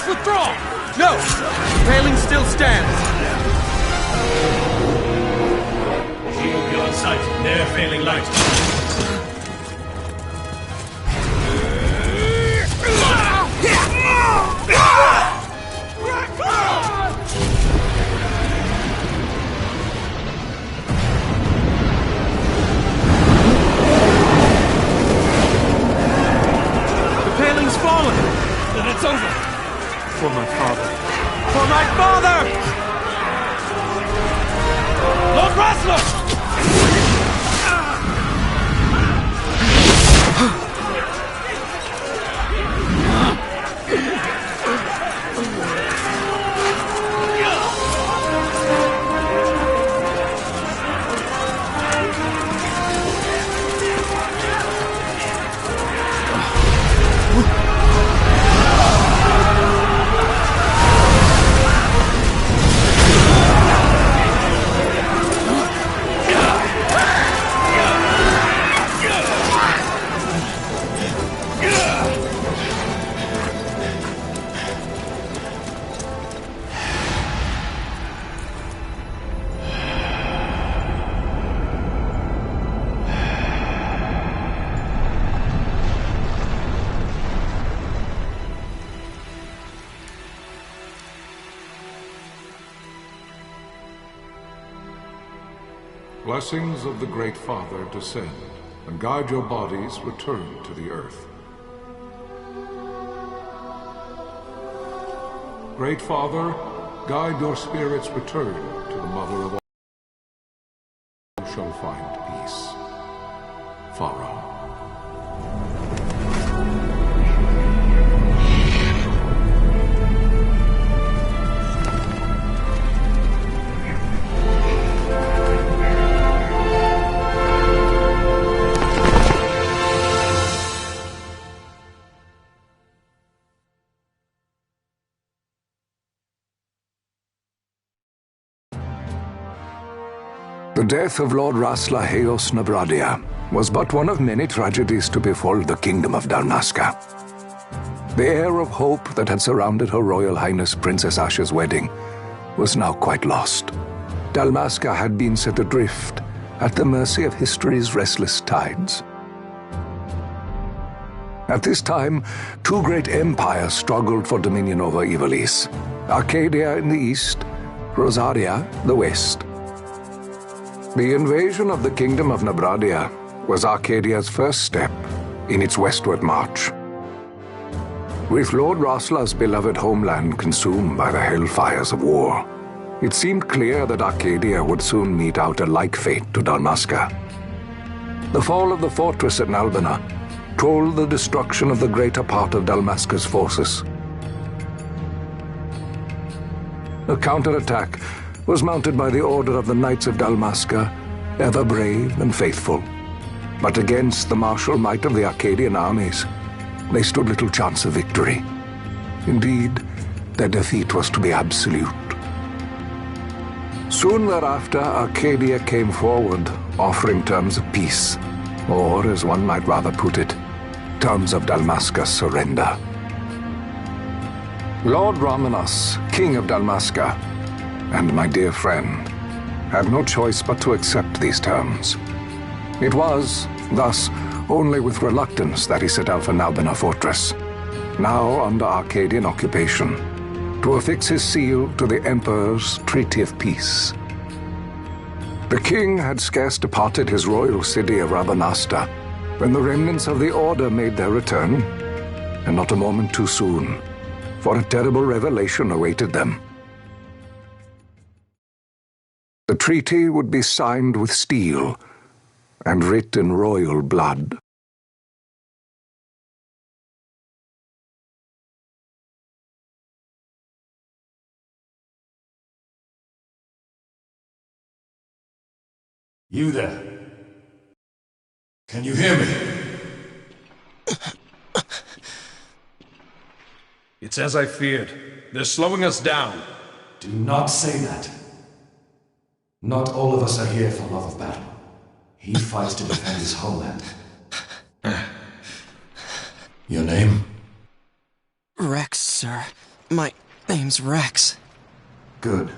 withdraw! No! The paling still stands. Shield beyond sight. Ne'er failing light. Fallen! Then it's over! For my father. For my father! Lord Rassler! Blessings of the Great Father descend, and guide your bodies return to the earth. Great Father, guide your spirits return to the Mother of all who shall find peace. Pharaoh. The death of Lord Rassler Heos Nabradia was but one of many tragedies to befall the kingdom of Dalmasca. The air of hope that had surrounded Her Royal Highness Princess Asha's wedding was now quite lost. Dalmasca had been set adrift at the mercy of history's restless tides. At this time, two great empires struggled for dominion over Ivalice: Arcadia in the east, Rosaria the west. The invasion of the Kingdom of Nabradia was Arcadia's first step in its westward march. With Lord Rassler's beloved homeland consumed by the hellfires of war, it seemed clear that Arcadia would soon mete out a like fate to Dalmasca. The fall of the fortress at Nalbina told the destruction of the greater part of Dalmasca's forces. A counterattack was mounted by the Order of the Knights of Dalmasca, ever brave and faithful. But against the martial might of the Arcadian armies, they stood little chance of victory. Indeed, their defeat was to be absolute. Soon thereafter, Arcadia came forward, offering terms of peace, or, as one might rather put it, terms of Dalmasca's surrender. Lord Ramenas, King of Dalmasca, and my dear friend, had no choice but to accept these terms. It was, thus, only with reluctance that he set out for Nalbina Fortress, now under Arcadian occupation, to affix his seal to the Emperor's Treaty of Peace. The king had scarce departed his royal city of Rabanasta when the remnants of the Order made their return, and not a moment too soon, for a terrible revelation awaited them. The treaty would be signed with steel and writ in royal blood. You there? Can you hear me? It's as I feared. They're slowing us down. Do not say that. Not all of us are here for love of battle. He fights to defend his homeland. Your name? Rex, sir. My name's Rex. Good.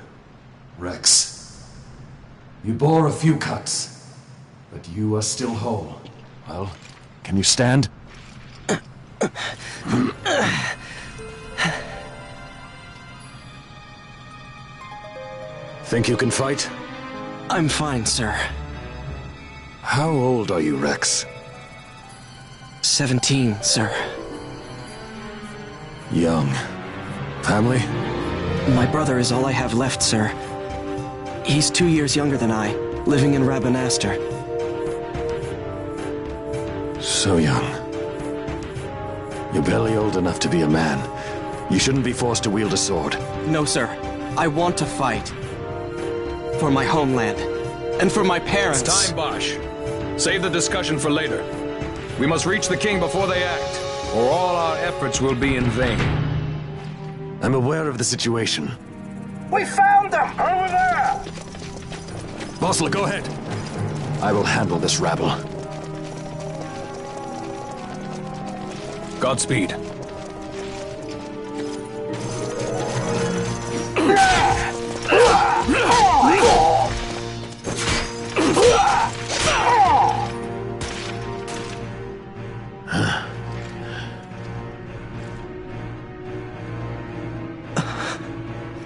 Rex. You bore a few cuts, but you are still whole. Well, can you stand? Think you can fight? I'm fine, sir. How old are you, Rex? 17, sir. Young. Family? My brother is all I have left, sir. He's 2 years younger than I, living in Rabanastre. So young. You're barely old enough to be a man. You shouldn't be forced to wield a sword. No, sir. I want to fight. For my homeland. And for my parents. It's time, Bosch. Save the discussion for later. We must reach the king before they act, or all our efforts will be in vain. I'm aware of the situation. We found them! Over there! Bossler, go ahead. I will handle this rabble. Godspeed.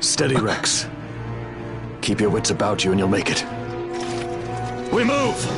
Steady, Rex. Keep your wits about you and you'll make it. We move!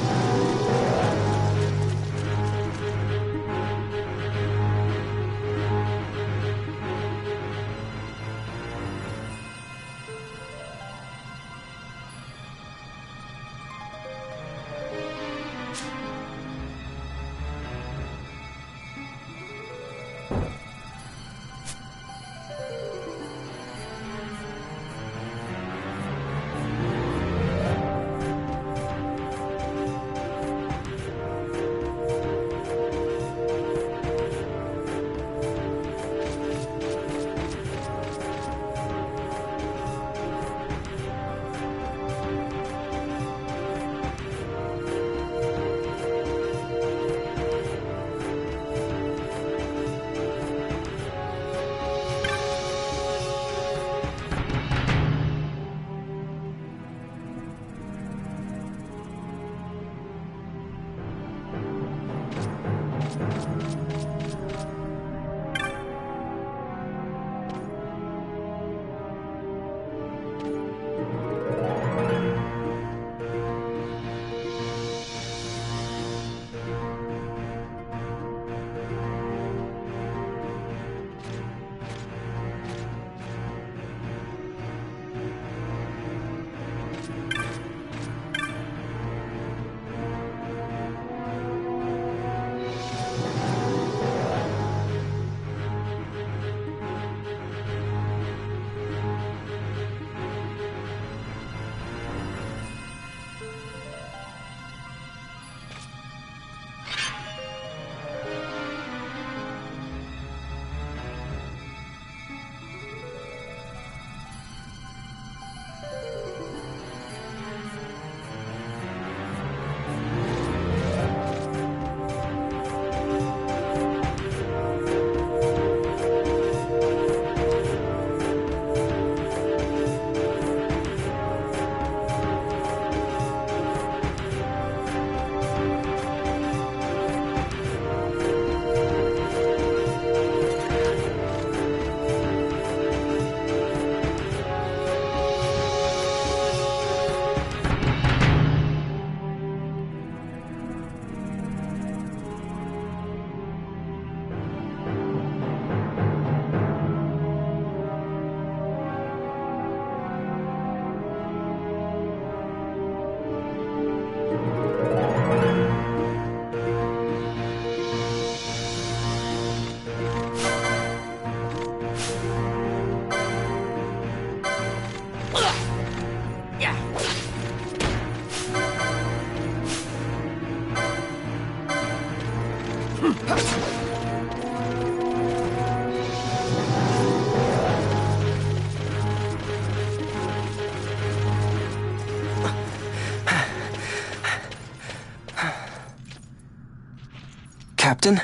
Captain?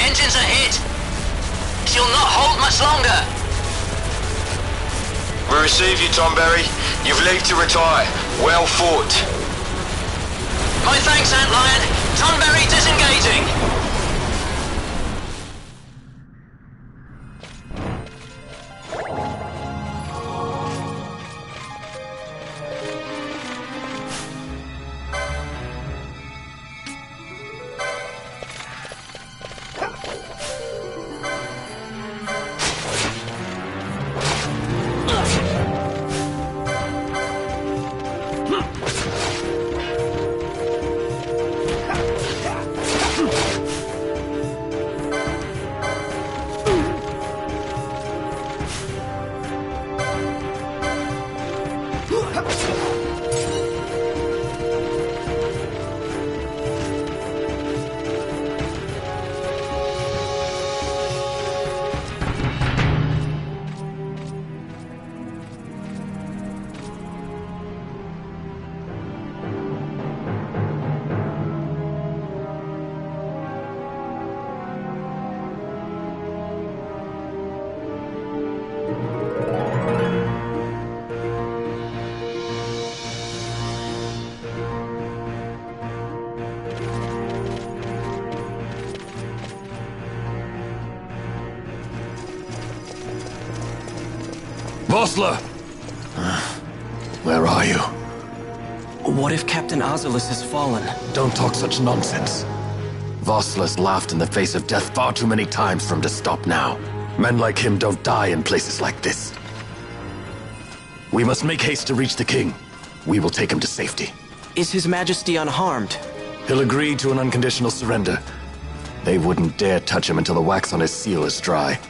engines are hit. She'll not hold much longer. We receive you, Tonberry. You've leave to retire. Well fought. My thanks, Antlion. Tonberry disengaging. Vossler! Where are you? What if Captain Azulis has fallen? Don't talk such nonsense. Vossler's laughed in the face of death far too many times for him to stop now. Men like him don't die in places like this. We must make haste to reach the king. We will take him to safety. Is His Majesty unharmed? He'll agree to an unconditional surrender. They wouldn't dare touch him until the wax on his seal is dry.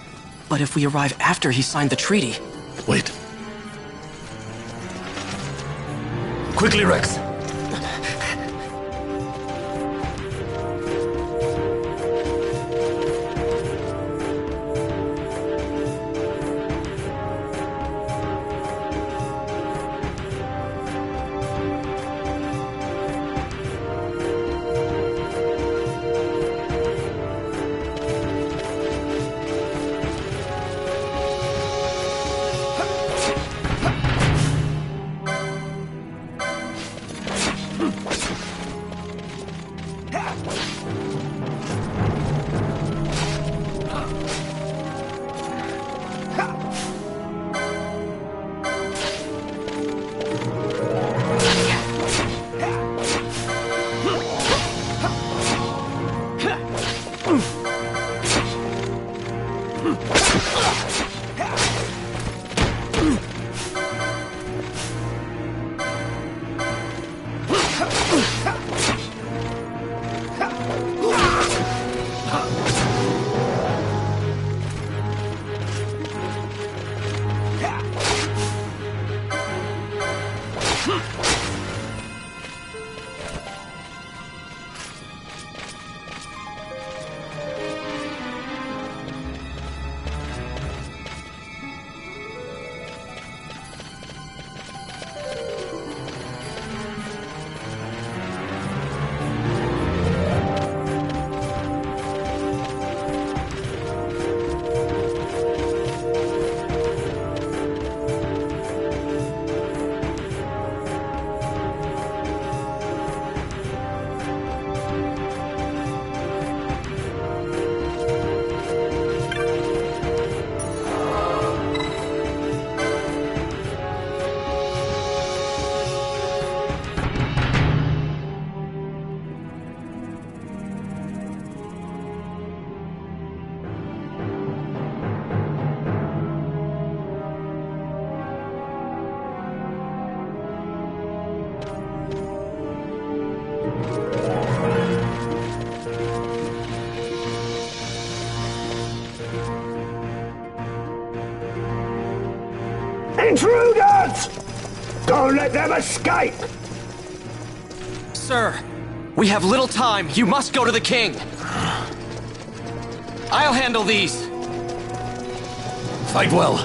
But if we arrive after he signed the treaty... Wait. Quickly, Rex! Intruders! Don't let them escape! Sir, we have little time. You must go to the king. I'll handle these. Fight well.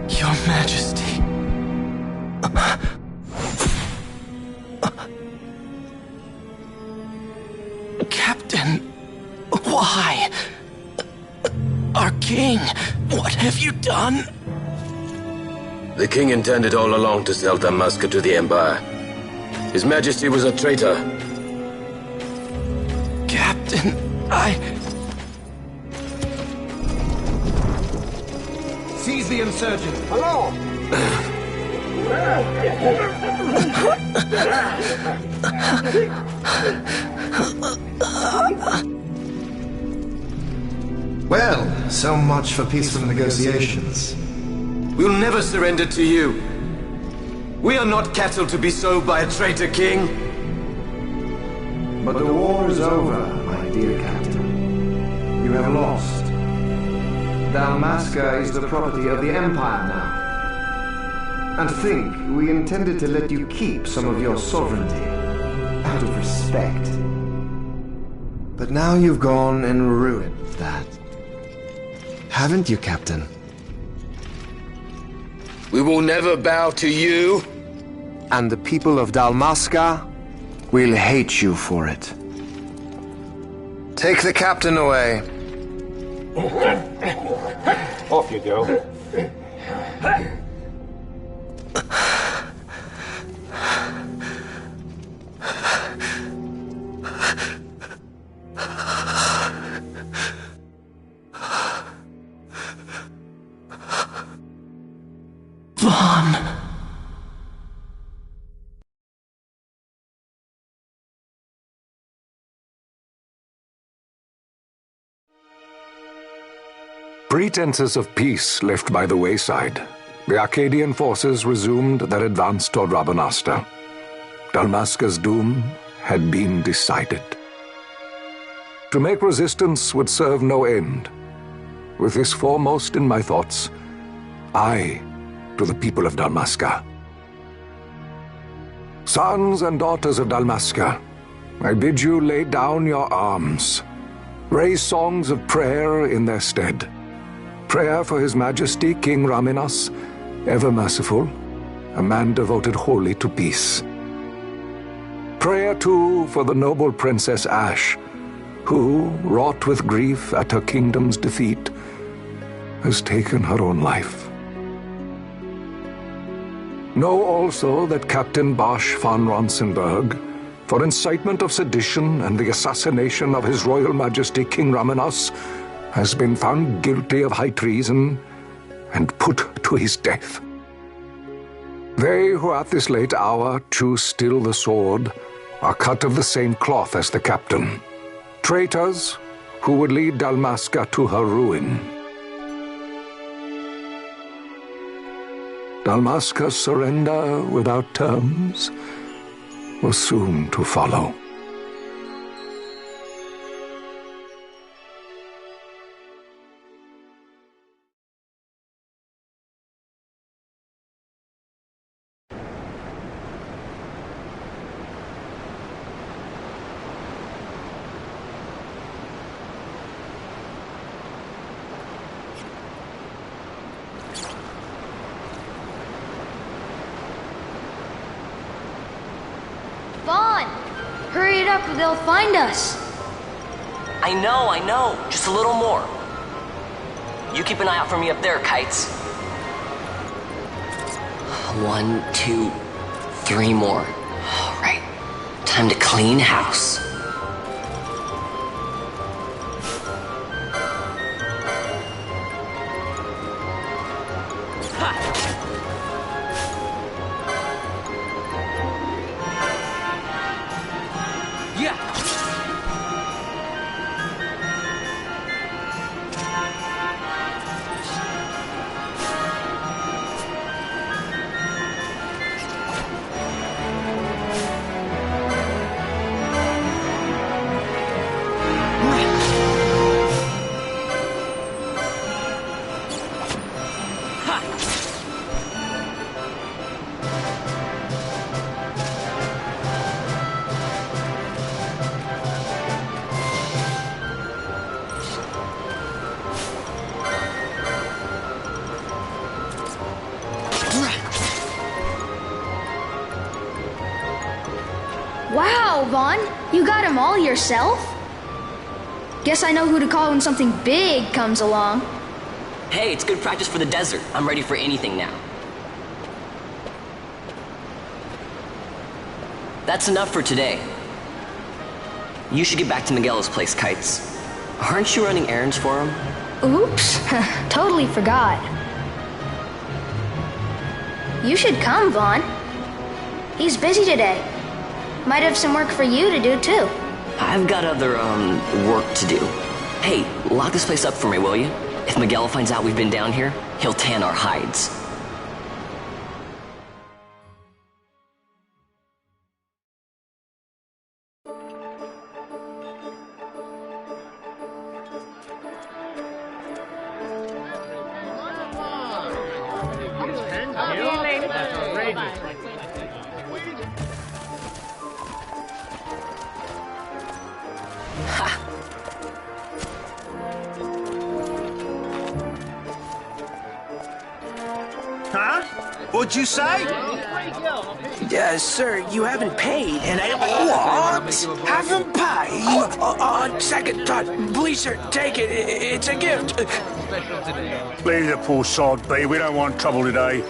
Your Majesty. Captain, why? Our king, what have you done? The king intended all along to sell Damascus to the Empire. His Majesty was a traitor. Captain, Seize the insurgent. Hello! Well, so much for peaceful negotiations. We'll never surrender to you. We are not cattle to be sold by a traitor king. But the war is over, my dear captain. You have lost. Dalmasca is the property of the Empire now. And think, we intended to let you keep some of your sovereignty, out of respect. But now you've gone and ruined that. Haven't you, Captain? We will never bow to you. And the people of Dalmasca will hate you for it. Take the captain away. Off you go. Vaughn. Pretenses of peace left by the wayside, the Arcadian forces resumed their advance toward Rabanasta. Dalmasca's doom had been decided. To make resistance would serve no end. With this foremost in my thoughts, I to the people of Dalmasca. Sons and daughters of Dalmasca, I bid you lay down your arms. Raise songs of prayer in their stead. Prayer for His Majesty King Raminas, ever merciful, a man devoted wholly to peace. Prayer, too, for the noble Princess Ash, who, wrought with grief at her kingdom's defeat, has taken her own life. Know also that Captain Bosch von Ronsenberg, for incitement of sedition and the assassination of His Royal Majesty King Raminas, has been found guilty of high treason and put to his death. They who at this late hour choose still the sword are cut of the same cloth as the captain, traitors who would lead Dalmasca to her ruin. Dalmasca's surrender without terms was soon to follow. Vaughn! Hurry it up or they'll find us! I know. Just a little more. You keep an eye out for me up there, Kites. 1, 2, 3 more. All right. Time to clean house. Wow, Vaughn, you got them all yourself? Guess I know who to call when something big comes along. Hey, it's good practice for the desert. I'm ready for anything now. That's enough for today. You should get back to Miguelo's place, Kites. Aren't you running errands for him? Oops, totally forgot. You should come, Vaughn. He's busy today. Might have some work for you to do, too. I've got other, work to do. Hey, lock this place up for me, will you? If Miguel finds out we've been down here, he'll tan our hides. Huh? What'd you say? Sir, you haven't paid, and I... What? Haven't paid? On second thought, please, sir, take it. It's a gift. Leave the poor sod be. We don't want trouble today.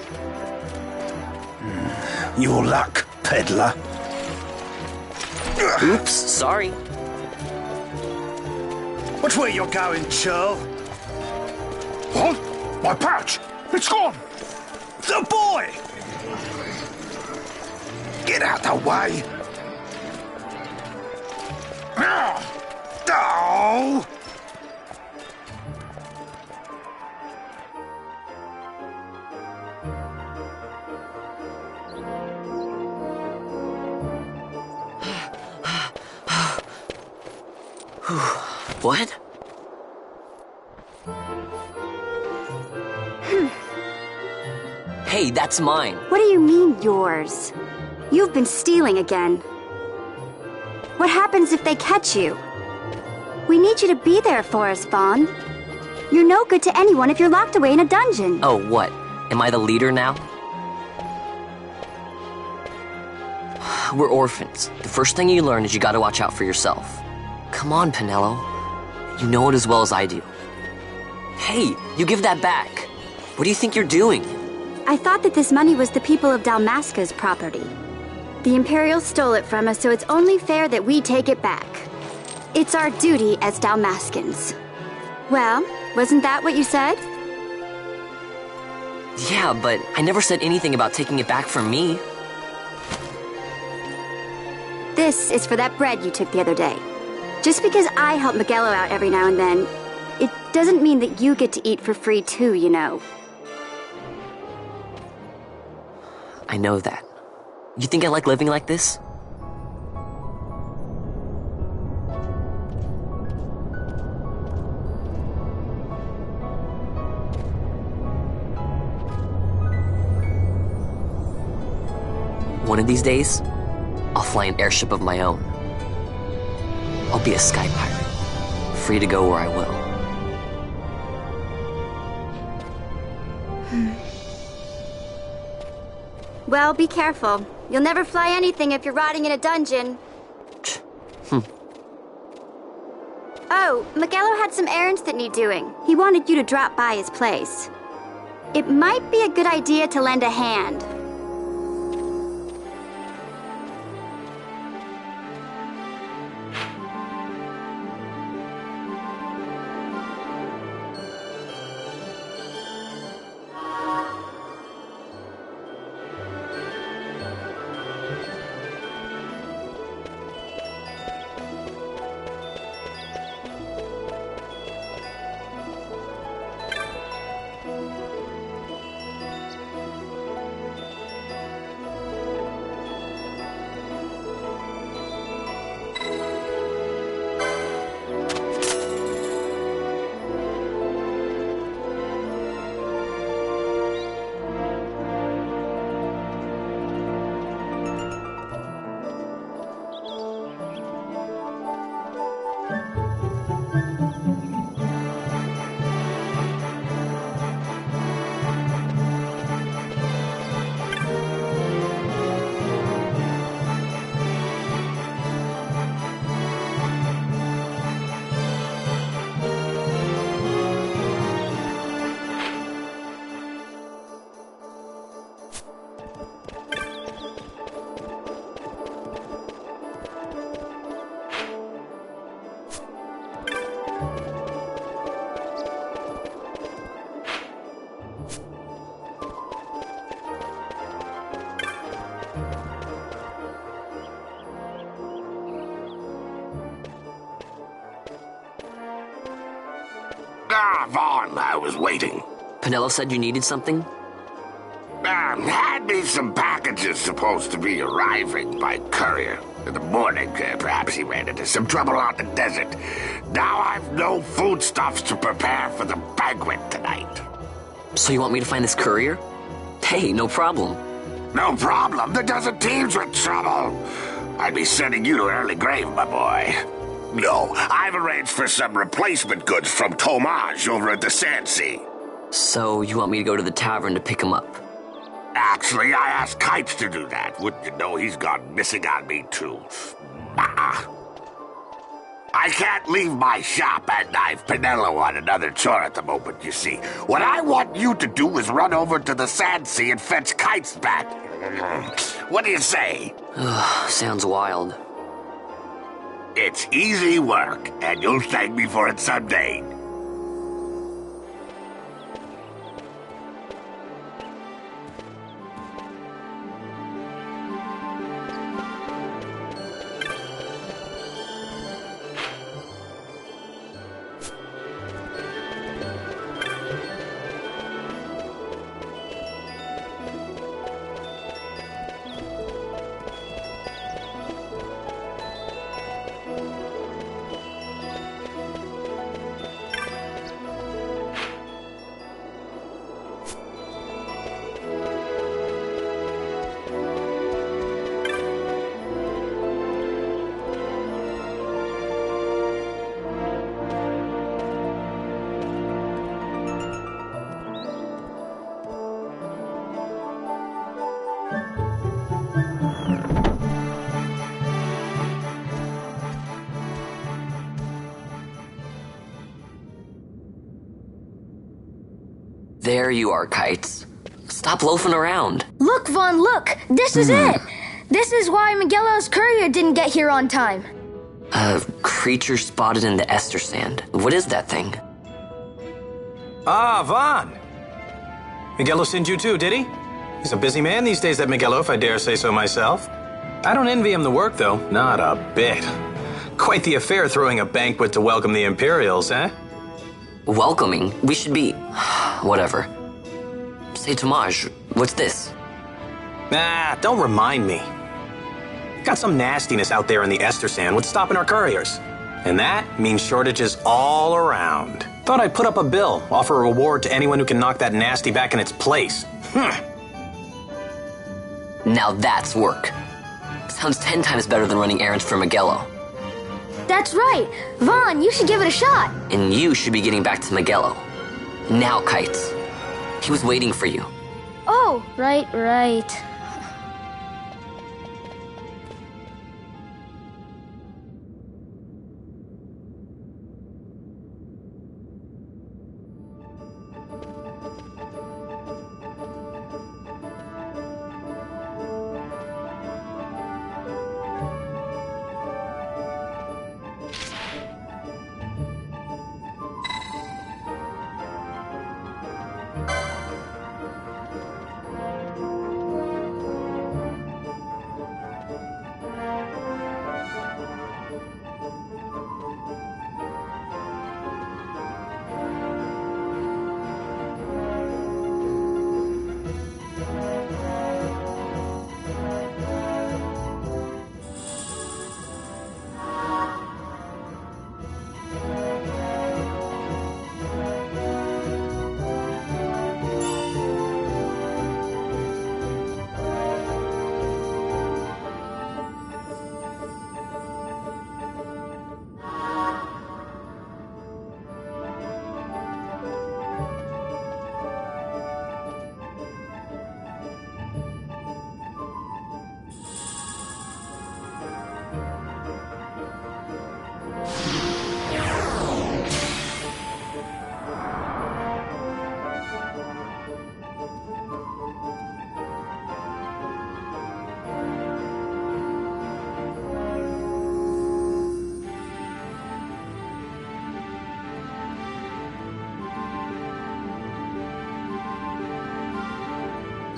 Your luck, peddler. Oops, sorry. Watch where you're going, churl. What? My pouch! It's gone! The boy! Get out the way! Oh! What? Hey, that's mine. What do you mean, yours? You've been stealing again. What happens if they catch you? We need you to be there for us, Vaughn. You're no good to anyone if you're locked away in a dungeon. Oh, what? Am I the leader now? We're orphans. The first thing you learn is you gotta watch out for yourself. Come on, Pinello. You know it as well as I do. Hey, you give that back. What do you think you're doing? I thought that this money was the people of Dalmasca's property. The Imperials stole it from us, so it's only fair that we take it back. It's our duty as Dalmascans. Well, wasn't that what you said? Yeah, but I never said anything about taking it back from me. This is for that bread you took the other day. Just because I help Miguelo out every now and then, it doesn't mean that you get to eat for free too, you know. I know that. You think I like living like this? One of these days, I'll fly an airship of my own. I'll be a sky pirate, free to go where I will. Well, be careful. You'll never fly anything if you're rotting in a dungeon. Oh, Miguelo had some errands that need doing. He wanted you to drop by his place. It might be a good idea to lend a hand. Vaughn, I was waiting. Penelo said you needed something? Had me some packages supposed to be arriving by courier. In the morning, perhaps he ran into some trouble out in the desert. Now I've no foodstuffs to prepare for the banquet tonight. So you want me to find this courier? Hey, no problem. No problem. The desert teems with trouble. I'd be sending you to an early grave, my boy. No, I've arranged for some replacement goods from Tomage over at the Sandsea. So you want me to go to the tavern to pick him up? Actually, I asked Kites to do that. Wouldn't you know he's gone missing on me, too? I can't leave my shop, and I've Penelo on another chore at the moment, you see. What I want you to do is run over to the Sandsea and fetch Kites back. What do you say? Sounds wild. It's easy work, and you'll thank me for it someday. There you are, Kites. Stop loafing around. Look, Vaughn, look! This is it! This is why Miguelo's courier didn't get here on time. A creature spotted in the Ester Sand. What is that thing? Ah, Vaughn. Miguelo sent you too, did he? He's a busy man these days, that Miguelo, if I dare say so myself. I don't envy him the work, though. Not a bit. Quite the affair throwing a banquet to welcome the Imperials, eh? Welcoming? We should be... whatever. Say, Tomage, what's this? Nah, don't remind me. Got some nastiness out there in the Ester Sand. What's stopping our couriers? And that means shortages all around. Thought I'd put up a bill, offer a reward to anyone who can knock that nasty back in its place. Now that's work. Sounds 10 times better than running errands for Miguelo. That's right! Vaughn, you should give it a shot! And you should be getting back to Miguelo. Now, Kites. He was waiting for you. Oh, right.